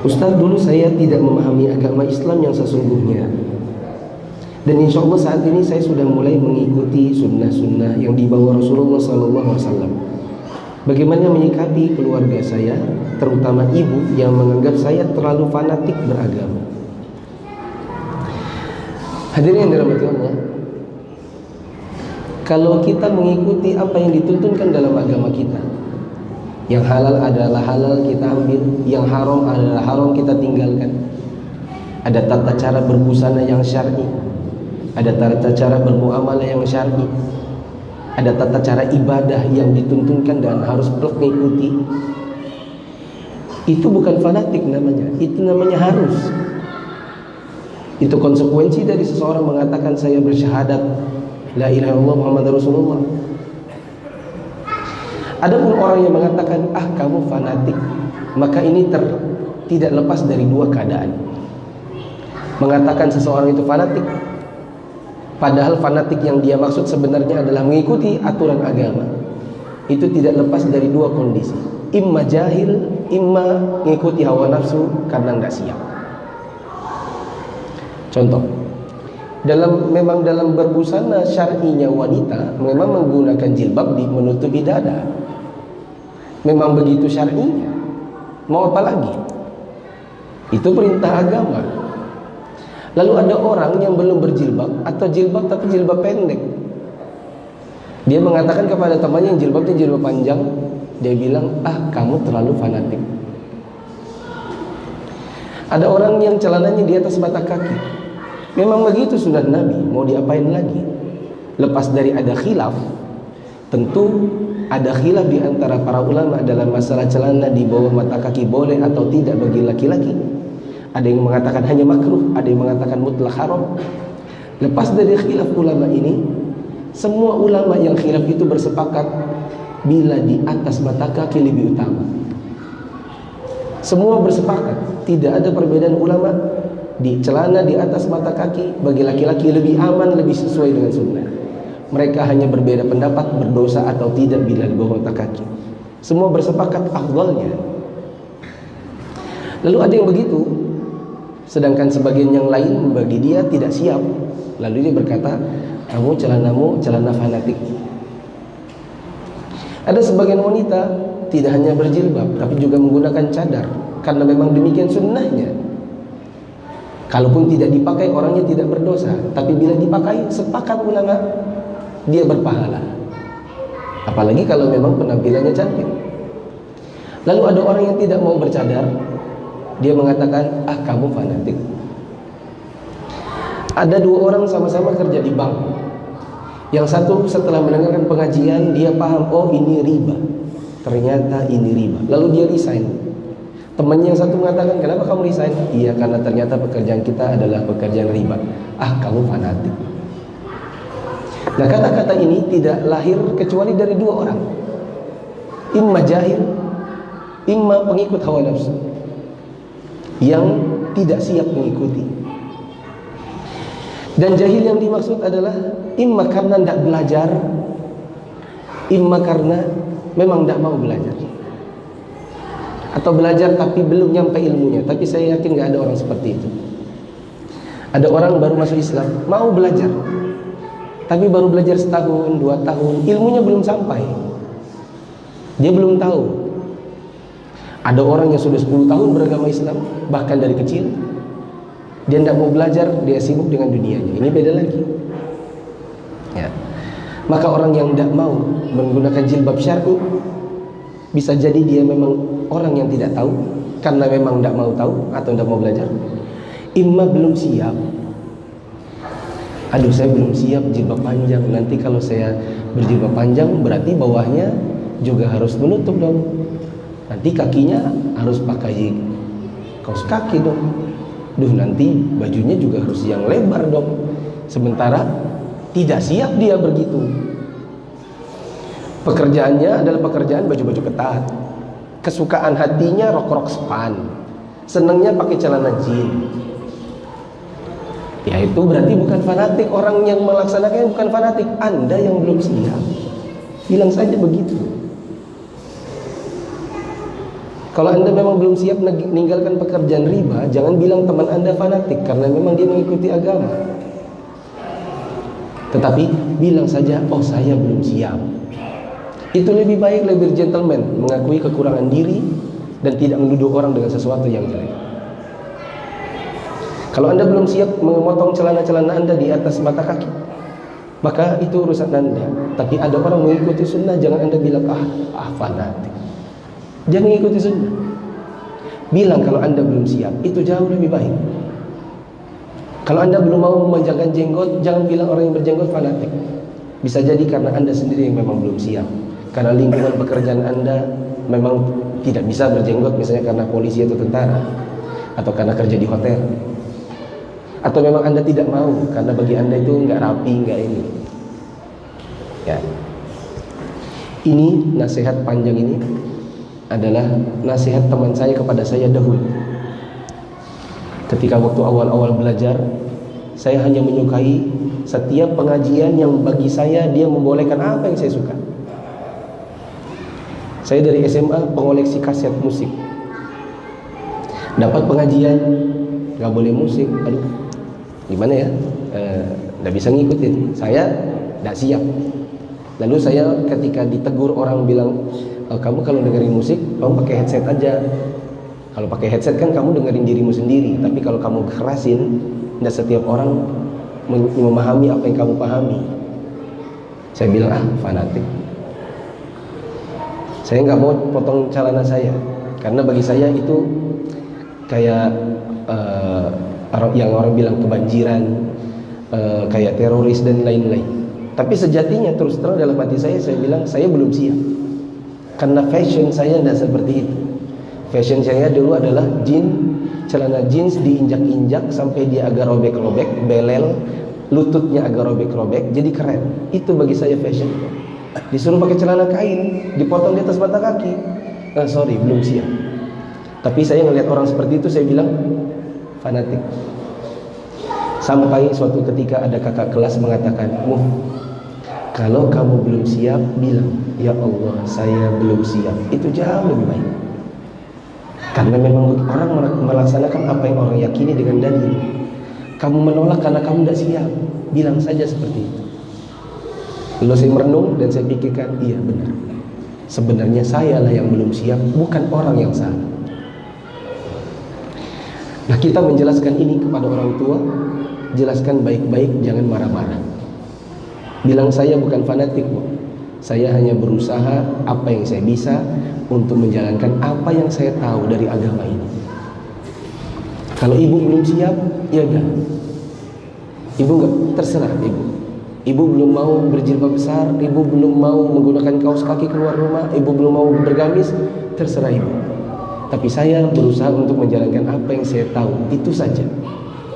Ustaz, dulu saya tidak memahami agama Islam yang sesungguhnya, dan insya Allah saat ini saya sudah mulai mengikuti sunnah-sunnah yang dibawa Rasulullah SAW. Bagaimana menyikapi keluarga saya, terutama ibu yang menganggap saya terlalu fanatik beragama? Hadirin yang dirahmati Allah, kalau kita mengikuti apa yang dituntunkan dalam agama kita, yang halal adalah halal kita ambil, yang haram adalah haram kita tinggalkan. Ada tata cara berbusana yang syar'i, ada tata cara bermuamalah yang syar'i, ada tata cara ibadah yang dituntunkan dan harus mengikuti. Itu bukan fanatik namanya, itu namanya harus. Itu konsekuensi dari seseorang mengatakan saya bersyahadat la ilaha illallah Muhammad Rasulullah. Adapun orang yang mengatakan kamu fanatik, maka ini tidak lepas dari dua keadaan. Mengatakan seseorang itu fanatik, padahal fanatik yang dia maksud sebenarnya adalah mengikuti aturan agama, itu tidak lepas dari dua kondisi. Imma jahil, imma mengikuti hawa nafsu karena nggak siap. Contoh, memang dalam berbusana syar'inya wanita memang menggunakan jilbab menutupi dada. Memang begitu syar'inya. Mau apa lagi? Itu perintah agama. Lalu ada orang yang belum berjilbab atau jilbab tapi jilbab pendek. Dia mengatakan kepada temannya yang jilbabnya jilbab panjang, dia bilang, kamu terlalu fanatik. Ada orang yang celananya di atas mata kaki. Memang begitu sunnah Nabi, mau diapain lagi? Lepas dari ada khilaf, tentu ada khilaf di antara para ulama dalam masalah celana di bawah mata kaki boleh atau tidak bagi laki-laki. Ada yang mengatakan hanya makruh, ada yang mengatakan mutlak haram. Lepas dari khilaf ulama ini, semua ulama yang khilaf itu bersepakat bila di atas mata kaki lebih utama. Semua bersepakat, tidak ada perbedaan ulama. Di celana di atas mata kaki bagi laki-laki lebih aman, lebih sesuai dengan sunnah. Mereka hanya berbeda pendapat berdosa atau tidak bila di bawah mata kaki. Semua bersepakat afdalnya. Lalu ada yang begitu, sedangkan sebagian yang lain bagi dia tidak siap. Lalu dia berkata, kamu celanamu celana fanatik. Ada sebagian wanita tidak hanya berjilbab tapi juga menggunakan cadar, karena memang demikian sunnahnya. Kalaupun tidak dipakai orangnya tidak berdosa, tapi bila dipakai sepakat ulama dia berpahala. Apalagi kalau memang penampilannya cantik. Lalu ada orang yang tidak mau bercadar, dia mengatakan, kamu fanatik. Ada dua orang sama-sama kerja di bank. Yang satu setelah mendengarkan pengajian, dia paham, ini riba. Ternyata ini riba. Lalu dia resign. Temannya yang satu mengatakan, kenapa kamu resign? Iya, karena ternyata pekerjaan kita adalah pekerjaan riba. Kamu fanatik. Nah, kata-kata ini tidak lahir kecuali dari dua orang. Imma jahil, imma pengikut hawa nafsu yang tidak siap mengikuti. Dan jahil yang dimaksud adalah imma karena tidak belajar, imma karena memang tidak mau belajar, atau belajar tapi belum nyampe ilmunya. Tapi saya yakin gak ada orang seperti itu. Ada orang baru masuk Islam, mau belajar, tapi baru belajar setahun, 2 tahun, ilmunya belum sampai. Dia belum tahu. Ada orang yang sudah 10 tahun beragama Islam, bahkan dari kecil, dia tidak mau belajar, dia sibuk dengan dunianya. Ini beda lagi. Ya. Maka orang yang tidak mau menggunakan jilbab syar'i, bisa jadi dia memang orang yang tidak tahu, karena memang tidak mau tahu atau tidak mau belajar. Imma belum siap. Saya belum siap jilbab panjang. Nanti kalau saya berjilbab panjang berarti bawahnya juga harus menutup dong. Nanti kakinya harus pakai kaos kaki dong. Nanti bajunya juga harus yang lebar dong. Sementara tidak siap dia begitu. Pekerjaannya adalah pekerjaan baju-baju ketat. Kesukaan hatinya rok-rok span. Senangnya pakai celana jeans. Ya itu berarti bukan fanatik. Orang yang melaksanakannya bukan fanatik. Anda yang belum siap. Bilang saja begitu. Kalau Anda memang belum siap meninggalkan pekerjaan riba, jangan bilang teman Anda fanatik karena memang dia mengikuti agama. Tetapi bilang saja, oh saya belum siap. Itu lebih baik, lebih gentleman, mengakui kekurangan diri dan tidak menuduh orang dengan sesuatu yang jelek. Kalau Anda belum siap memotong celana-celana Anda di atas mata kaki, maka itu urusan Anda. Tapi ada orang mengikuti sunnah, jangan Anda bilang fanatik. Dia mengikuti sunnah. Bilang kalau Anda belum siap, itu jauh lebih baik. Kalau Anda belum mau memanjangkan jenggot, jangan bilang orang yang berjenggot fanatik. Bisa jadi karena Anda sendiri yang memang belum siap. Karena lingkungan pekerjaan Anda memang tidak bisa berjenggot, misalnya karena polisi atau tentara, atau karena kerja di hotel. Atau memang Anda tidak mau karena bagi Anda itu nggak rapi, nggak ini. Ya. Ini nasihat panjang ini adalah nasihat teman saya kepada saya dahulu. Ketika waktu awal-awal belajar, saya hanya menyukai setiap pengajian yang bagi saya dia membolehkan apa yang saya suka. Saya dari SMA pengoleksi kaset musik. Dapat pengajian nggak boleh musik, aduh, gimana ya? Nggak bisa ngikutin. Saya nggak siap. Lalu saya ketika ditegur orang bilang, kamu kalau dengerin musik, kamu pakai headset aja. Kalau pakai headset kan kamu dengerin dirimu sendiri. Tapi kalau kamu kerasin, tidak setiap orang memahami apa yang kamu pahami. Saya bilang, fanatik. Saya nggak mau potong celana saya, karena bagi saya itu kayak yang orang bilang kebanjiran, kayak teroris dan lain-lain. Tapi sejatinya terus terang dalam hati saya bilang saya belum siap. Karena fashion saya tidak seperti itu. Fashion saya dulu adalah celana jeans diinjak-injak sampai dia agak robek-robek, belel, lututnya agak robek-robek, jadi keren. Itu bagi saya fashion. Disuruh pakai celana kain, dipotong di atas mata kaki, sorry, belum siap. Tapi saya ngelihat orang seperti itu, saya bilang fanatik. Sampai suatu ketika ada kakak kelas mengatakan, Muf, kalau kamu belum siap, bilang, ya Allah, saya belum siap. Itu jauh lebih baik. Karena memang orang melaksanakan apa yang orang yakini dengan dalil. Kamu menolak karena kamu tidak siap, bilang saja seperti itu. Lalu saya merenung dan saya pikirkan, iya benar. Sebenarnya saya lah yang belum siap, bukan orang yang salah. Nah, kita menjelaskan ini kepada orang tua, jelaskan baik-baik, jangan marah-marah. Bilang saya bukan fanatik, Bu. Saya hanya berusaha apa yang saya bisa untuk menjalankan apa yang saya tahu dari agama ini. Kalau ibu belum siap, ya enggak. Ibu enggak, terserah ibu. Ibu belum mau berjilbab besar, ibu belum mau menggunakan kaos kaki keluar rumah, ibu belum mau bergamis, terserah ibu. Tapi saya berusaha untuk menjalankan apa yang saya tahu, itu saja.